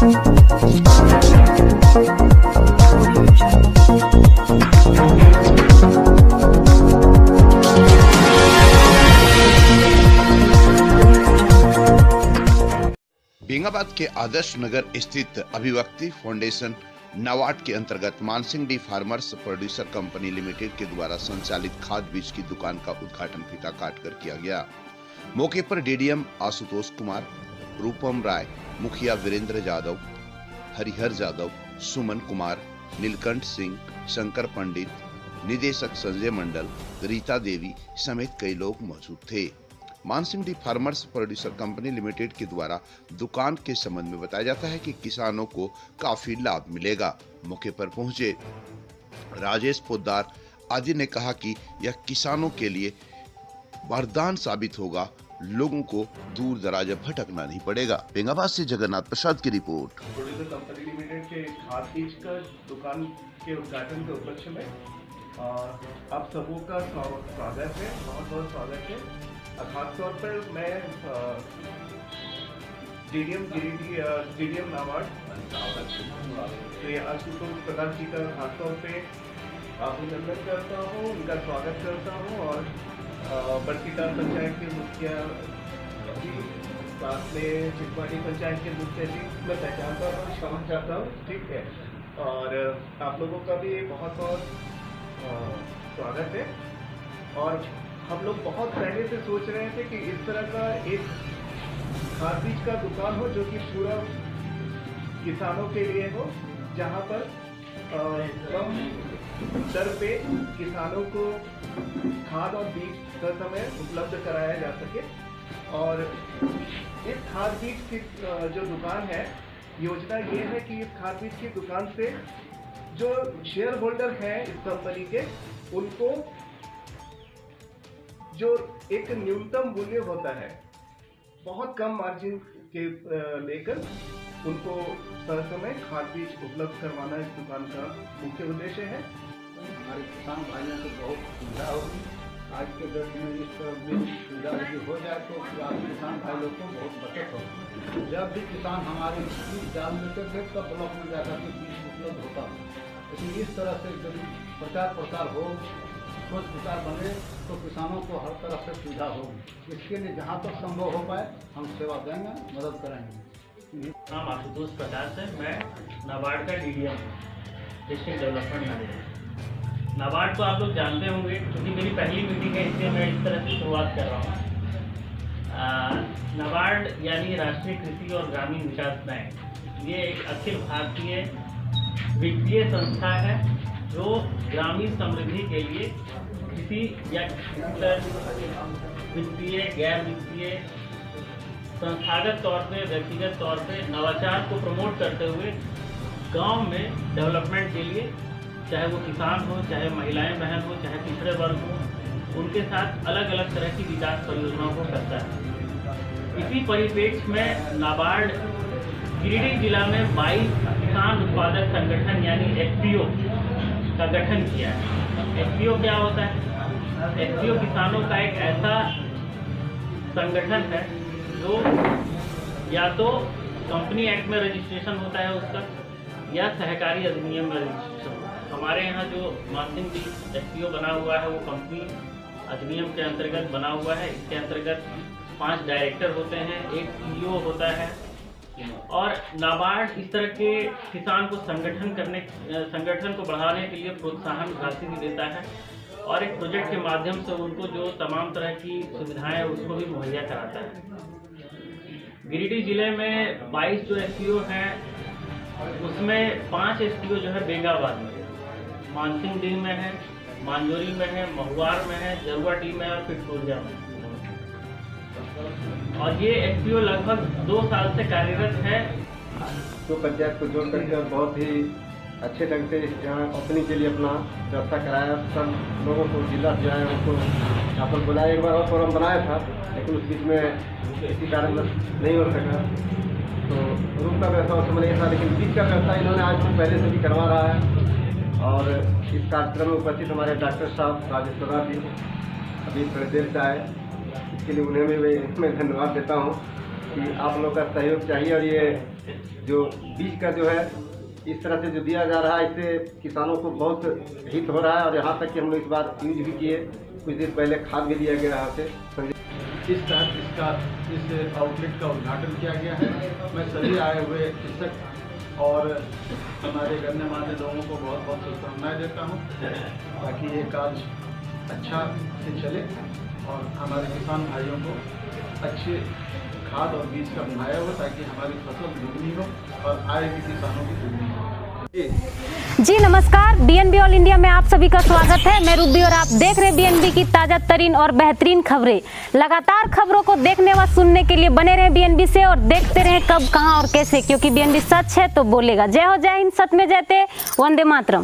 बेंगाबाद के आदर्श नगर स्थित अभिव्यक्ति फाउंडेशन नाबार्ड के अंतर्गत Mansingh D farmers producer company limited के द्वारा संचालित खाद बीज की दुकान का उद्घाटन फीता काटकर किया गया। मौके पर डीडीएम आशुतोष कुमार, रूपम राय, मुखिया वीरेंद्र यादव, हरिहर यादव, सुमन कुमार, नीलकंठ सिंह, शंकर पंडित, निदेशक संजय मंडल, रीता देवी समेत कई लोग मौजूद थे। Mansingh D farmers producer company limited के द्वारा दुकान के संबंध में बताया जाता है कि किसानों को काफी लाभ मिलेगा। मौके पर पहुंचे राजेश पोद्दार आदि ने कहा कि यह किसानों के लिए वरदान साबित होगा, लोगों को दूर दराज भटकना नहीं पड़ेगा। बेंगाबाद से जगन्नाथ प्रसाद की रिपोर्ट। प्रोड्यूसर कंपनी लिमिटेड के खाद बीज का दुकान के उद्घाटन के उपलक्ष्य में आप सबों का स्वागत है, बहुत बहुत स्वागत है। खासतौर पर मैं डीडीएम नाबार्ड श्री आशुतोष प्रकाश जी का खासतौर पे अभिनंदन करता हूँ, उनका स्वागत करता हूँ और बरसीटा पंचायत के मुखिया जी, साथ में चिटवाटी पंचायत के मुखिया जी मैं पहचानता हूँ, क्षमा चाहता हूँ, ठीक है। और आप लोगों का भी बहुत बहुत स्वागत है। और हम लोग बहुत पहले से सोच रहे थे कि इस तरह का एक खाद बीज का दुकान हो जो कि पूरा किसानों के लिए हो, जहां पर कम दर पे किसानों को खाद और बीज का समय उपलब्ध कराया जा सके। और इस खाद बीज की जो दुकान है, योजना ये है कि इस खाद बीज की दुकान से जो शेयर होल्डर हैं इस कंपनी के, उनको जो एक न्यूनतम मूल्य होता है, बहुत कम मार्जिन के लेकर उनको समय खाद बीज उपलब्ध करवाना इस दुकान का मुख्य उद्देश्य है। हमारे किसान भाइयों को बहुत सुविधा होगी। आज के दौर में इस तरह भी सुविधा यदि हो जाए तो किसान भाई लोग को बहुत बचत होगी। जब भी किसान हमारे बीज डाल लेते थे तब ब्लॉक में जाकर के बीज उपलब्ध होता है, लेकिन इस तरह से यदि प्रचार प्रसार हो, सोच विचार बने तो किसानों को हर तरह से सुविधा होगी। इसके लिए जहाँ तक संभव हो पाए हम सेवा देंगे, मदद करेंगे। नाम आशुतोष प्रकाश है, मैं नाबार्ड का डीडीएम हूँ, डिस्ट्रिक्ट डेवलपमेंट मैनेजर। नाबार्ड को आप लोग जानते होंगे क्योंकि मेरी पहली मीटिंग है, इसलिए मैं इस तरह से शुरुआत कर रहा हूँ। नाबार्ड यानी राष्ट्रीय कृषि और ग्रामीण विकास बैंक, ये एक अखिल भारतीय वित्तीय संस्था है जो ग्रामीण समृद्धि के लिए किसी या वित्तीय, गैर वित्तीय, संस्थागत तौर पे, व्यक्तिगत तौर पे नवाचार को प्रमोट करते हुए गांव में डेवलपमेंट के लिए, चाहे वो किसान हो, चाहे महिलाएं बहन हो, चाहे पिछड़े वर्ग हो, उनके साथ अलग अलग तरह की विकास परियोजनाओं को करता है। इसी परिप्रेक्ष्य में नाबार्ड गिरिडीह जिला में 22 किसान उत्पादक संगठन यानी एफपीओ का गठन किया है। एफपीओ क्या होता है? एफपीओ किसानों का एक ऐसा संगठन है जो या तो कंपनी एक्ट में रजिस्ट्रेशन होता है उसका, या सहकारी अधिनियम में रजिस्ट्रेशन होता है। हमारे यहाँ जो मानसिंह डी एफपीओ बना हुआ है वो कंपनी अधिनियम के अंतर्गत बना हुआ है। इसके अंतर्गत 5 डायरेक्टर होते हैं, एक सीईओ होता है। और नाबार्ड इस तरह के किसान को संगठन को बढ़ाने के लिए प्रोत्साहन राशि भी देता है और एक प्रोजेक्ट के माध्यम से उनको जो तमाम तरह की सुविधाएं हैं उसको भी मुहैया कराता है। गिरिडीह जिले में 22 जो एसपीओ हैं उसमें 5 एसपीओ जो है बेंगाबाद में, मानसिंह डी में है, मांजोरी में है, महुआर में है, जरुआटी में और पिटपुरिया में। और ये एफपीओ लगभग 2 साल से कार्यरत है। तो पंचायत को जोड़ करके और बहुत ही अच्छे ढंग से यहाँ ओपनिंग के लिए अपना व्यवस्था कराया। सब लोगों को जिला से आए उनको यहाँ पर बुलाया। एक बार और फोरम बनाया था लेकिन उस बीच में किसी कारण नहीं हो सका, तो रूम का व्यवस्था उस समय नहीं था, लेकिन बीज का व्यवस्था इन्होंने आज से पहले से भी करवा रहा है। और इस कार्यक्रम में उपस्थित हमारे डॉक्टर साहब राजेश्वरा जी अभी थोड़ी देर से आए, इसके लिए उन्हें भी मैं धन्यवाद देता हूँ कि आप लोग का सहयोग चाहिए। और ये जो बीज का जो है इस तरह से जो दिया जा रहा है, इससे किसानों को बहुत हित हो रहा है। और यहाँ तक कि हम लोग इस बार यूज भी किए, कुछ दिन पहले खाद भी लिया गया यहाँ से। इस तहत इस आउटलेट का उद्घाटन किया गया है। मैं सभी आए हुए कृषक और हमारे गणमान्य लोगों को बहुत बहुत शुभकामनाएं देता हूँ, ताकि ये कार्य अच्छा से चले और हमारे किसान भाइयों को अच्छे खाद और बीज का मुहैया हो, ताकि हमारी फसल दुगनी हो और आय भी किसानों की दुगनी हो। जी नमस्कार, बीएनबी ऑल इंडिया में आप सभी का स्वागत है। मैं रूबी और आप देख रहे हैं बीएनबी की ताजा तरीन और बेहतरीन खबरें। लगातार खबरों को देखने व सुनने के लिए बने रहें बीएनबी से और देखते रहें कब, कहां और कैसे, क्योंकि बीएनबी सच है तो बोलेगा। जय हो, जय हिंद, सत्य में जयते, वंदे मातरम।